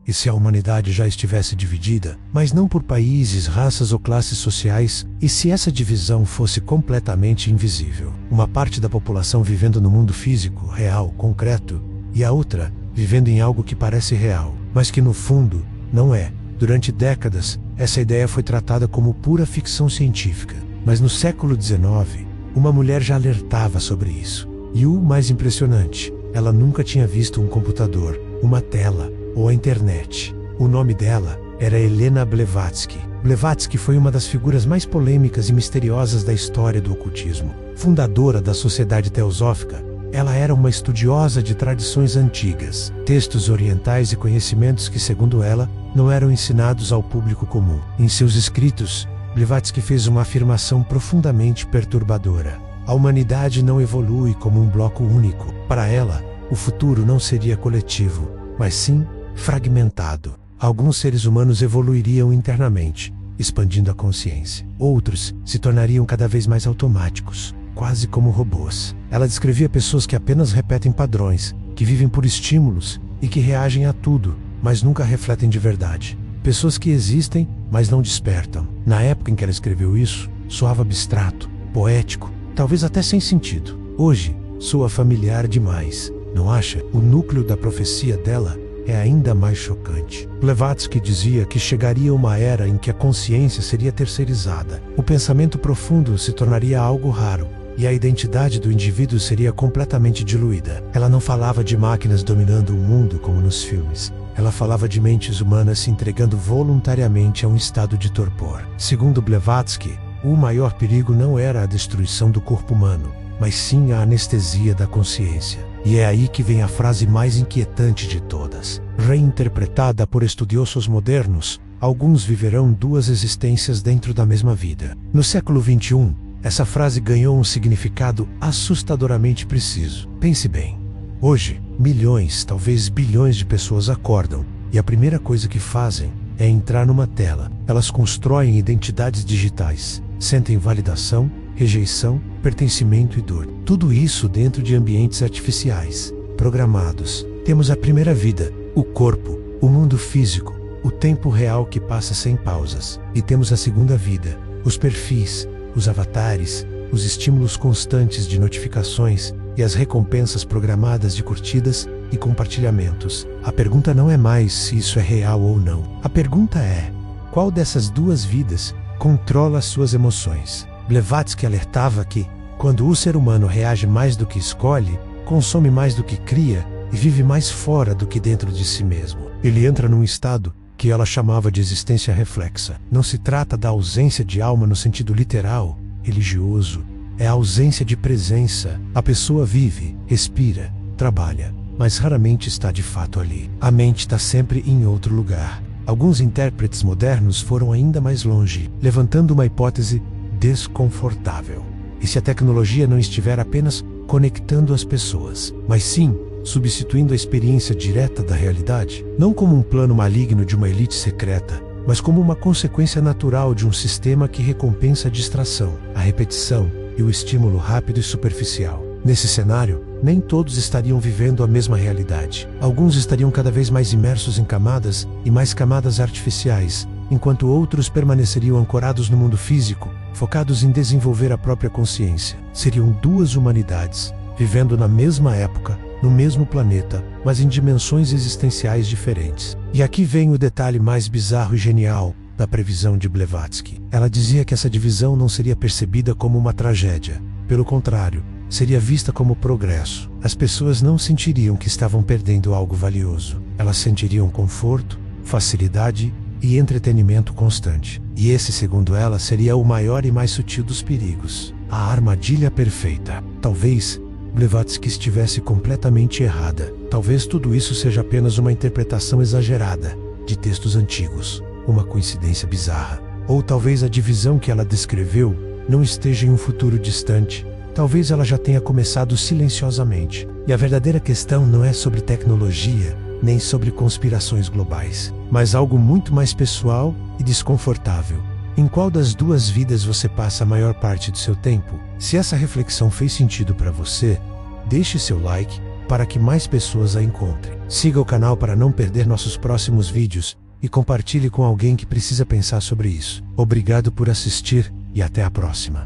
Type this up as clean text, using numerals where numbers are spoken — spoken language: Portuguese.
E se a humanidade já estivesse dividida, mas não por países, raças ou classes sociais, e se essa divisão fosse completamente invisível? Uma parte da população vivendo no mundo físico, real, concreto, e a outra vivendo em algo que parece real, mas que no fundo não é. Durante décadas, essa ideia foi tratada como pura ficção científica. Mas no século XIX, uma mulher já alertava sobre isso. E o mais impressionante, ela nunca tinha visto um computador, uma tela ou a internet. O nome dela era Helena Blavatsky. Blavatsky foi uma das figuras mais polêmicas e misteriosas da história do ocultismo. Fundadora da Sociedade Teosófica, ela era uma estudiosa de tradições antigas, textos orientais e conhecimentos que, segundo ela, não eram ensinados ao público comum. Em seus escritos, Blavatsky fez uma afirmação profundamente perturbadora. A humanidade não evolui como um bloco único. Para ela, o futuro não seria coletivo, mas sim fragmentado. Alguns seres humanos evoluiriam internamente, expandindo a consciência. Outros se tornariam cada vez mais automáticos, quase como robôs. Ela descrevia pessoas que apenas repetem padrões, que vivem por estímulos e que reagem a tudo, mas nunca refletem de verdade. Pessoas que existem, mas não despertam. Na época em que ela escreveu isso, soava abstrato, poético, talvez até sem sentido. Hoje, soa familiar demais, não acha? O núcleo da profecia dela é ainda mais chocante. Blavatsky dizia que chegaria uma era em que a consciência seria terceirizada. O pensamento profundo se tornaria algo raro, e a identidade do indivíduo seria completamente diluída. Ela não falava de máquinas dominando o mundo como nos filmes. Ela falava de mentes humanas se entregando voluntariamente a um estado de torpor. Segundo Blavatsky, o maior perigo não era a destruição do corpo humano, mas sim a anestesia da consciência. E é aí que vem a frase mais inquietante de todas. Reinterpretada por estudiosos modernos, alguns viverão duas existências dentro da mesma vida. No século XXI, essa frase ganhou um significado assustadoramente preciso. Pense bem. Hoje, milhões, talvez bilhões de pessoas acordam, e a primeira coisa que fazem é entrar numa tela. Elas constroem identidades digitais, sentem validação, rejeição, pertencimento e dor. Tudo isso dentro de ambientes artificiais, programados. Temos a primeira vida, o corpo, o mundo físico, o tempo real que passa sem pausas. E temos a segunda vida, os perfis, os avatares, os estímulos constantes de notificações e as recompensas programadas de curtidas e compartilhamentos. A pergunta não é mais se isso é real ou não. A pergunta é, qual dessas duas vidas controla as suas emoções? Blavatsky alertava que, quando o ser humano reage mais do que escolhe, consome mais do que cria e vive mais fora do que dentro de si mesmo, ele entra num estado que ela chamava de existência reflexa. Não se trata da ausência de alma no sentido literal, religioso. É a ausência de presença. A pessoa vive, respira, trabalha, mas raramente está de fato ali. A mente está sempre em outro lugar. Alguns intérpretes modernos foram ainda mais longe, levantando uma hipótese desconfortável. E se a tecnologia não estiver apenas conectando as pessoas, mas sim substituindo a experiência direta da realidade, não como um plano maligno de uma elite secreta, mas como uma consequência natural de um sistema que recompensa a distração, a repetição e o estímulo rápido e superficial. Nesse cenário, nem todos estariam vivendo a mesma realidade. Alguns estariam cada vez mais imersos em camadas e mais camadas artificiais, enquanto outros permaneceriam ancorados no mundo físico, focados em desenvolver a própria consciência. Seriam duas humanidades, vivendo na mesma época, no mesmo planeta, mas em dimensões existenciais diferentes. E aqui vem o detalhe mais bizarro e genial da previsão de Blavatsky. Ela dizia que essa divisão não seria percebida como uma tragédia. Pelo contrário, seria vista como progresso. As pessoas não sentiriam que estavam perdendo algo valioso. Elas sentiriam conforto, facilidade e entretenimento constante. E esse, segundo ela, seria o maior e mais sutil dos perigos. A armadilha perfeita. Talvez Blavatsky estivesse completamente errada. Talvez tudo isso seja apenas uma interpretação exagerada de textos antigos, uma coincidência bizarra. Ou talvez a divisão que ela descreveu não esteja em um futuro distante. Talvez ela já tenha começado silenciosamente. E a verdadeira questão não é sobre tecnologia, nem sobre conspirações globais, mas algo muito mais pessoal e desconfortável. Em qual das duas vidas você passa a maior parte do seu tempo? Se essa reflexão fez sentido para você, deixe seu like, para que mais pessoas a encontrem. Siga o canal para não perder nossos próximos vídeos e compartilhe com alguém que precisa pensar sobre isso. Obrigado por assistir e até a próxima.